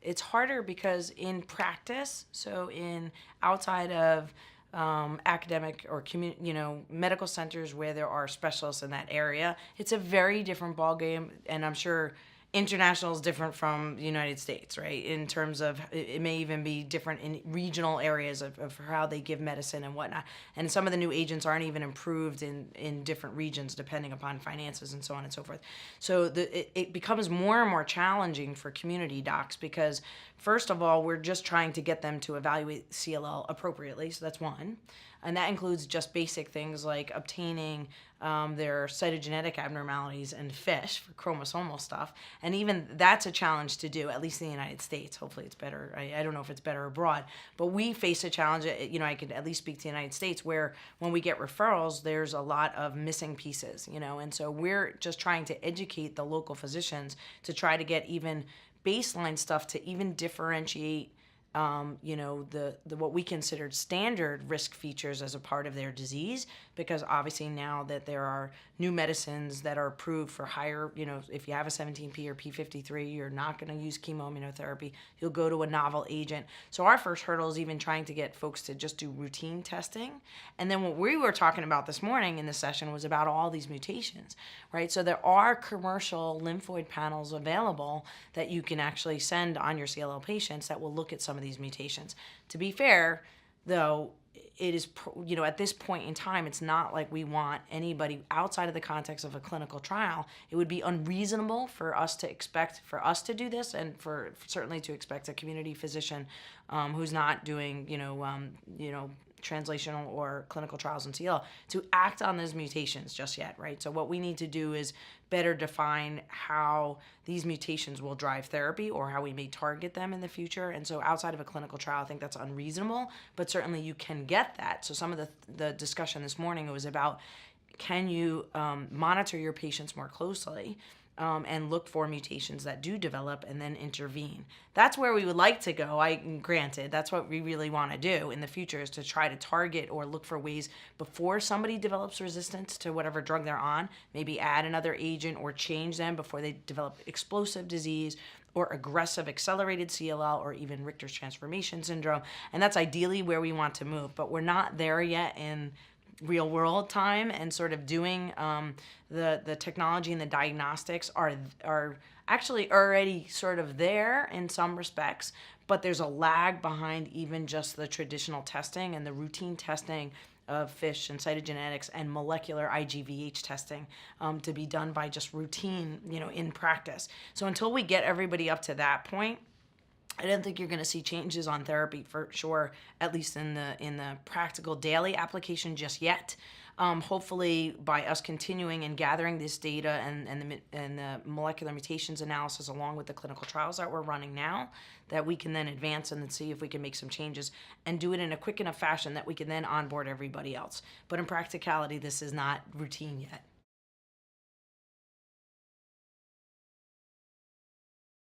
it's harder because in practice, so in outside of academic or medical centers where there are specialists in that area, it's a very different ballgame, and I'm sure international is different from the United States, right? In terms of it may even be different in regional areas of how they give medicine and whatnot. And some of the new agents aren't even improved in different regions depending upon finances and so on and so forth. So it becomes more and more challenging for community docs because, first of all, we're just trying to get them to evaluate CLL appropriately. So that's one. And that includes just basic things like obtaining their cytogenetic abnormalities and FISH for chromosomal stuff. And even that's a challenge to do, at least in the United States. Hopefully it's better. I don't know if it's better abroad. But we face a challenge, I could at least speak to the United States, where when we get referrals, there's a lot of missing pieces, And so we're just trying to educate the local physicians to try to get even baseline stuff to even differentiate the what we considered standard risk features as a part of their disease, because obviously now that there are new medicines that are approved for higher, if you have a 17P or P53, you're not going to use chemoimmunotherapy. You'll go to a novel agent. So our first hurdle is even trying to get folks to just do routine testing. And then what we were talking about this morning in the session was about all these mutations, right? So there are commercial lymphoid panels available that you can actually send on your CLL patients that will look at some of these mutations. To be fair, though, it is, at this point in time, it's not like we want anybody outside of the context of a clinical trial. It would be unreasonable for us to expect for us to do this, and for certainly to expect a community physician who's not doing, translational or clinical trials in CLL to act on those mutations just yet, right? So what we need to do is better define how these mutations will drive therapy or how we may target them in the future. And so outside of a clinical trial, I think that's unreasonable, but certainly you can get that. So some of the discussion this morning was about, can you monitor your patients more closely and look for mutations that do develop and then intervene. That's where we would like to go. Granted, that's what we really want to do in the future, is to try to target or look for ways before somebody develops resistance to whatever drug they're on, maybe add another agent or change them before they develop explosive disease or aggressive accelerated CLL or even Richter's transformation syndrome. And that's ideally where we want to move, but we're not there yet in real world time, and sort of doing the technology and the diagnostics are actually already sort of there in some respects, but there's a lag behind even just the traditional testing and the routine testing of FISH and cytogenetics and molecular IgVH testing to be done by just routine, in practice. So until we get everybody up to that point, I don't think you're going to see changes on therapy for sure, at least in the practical daily application just yet. Hopefully, by us continuing and gathering this data and the molecular mutations analysis along with the clinical trials that we're running now, that we can then advance and then see if we can make some changes and do it in a quick enough fashion that we can then onboard everybody else. But in practicality, this is not routine yet.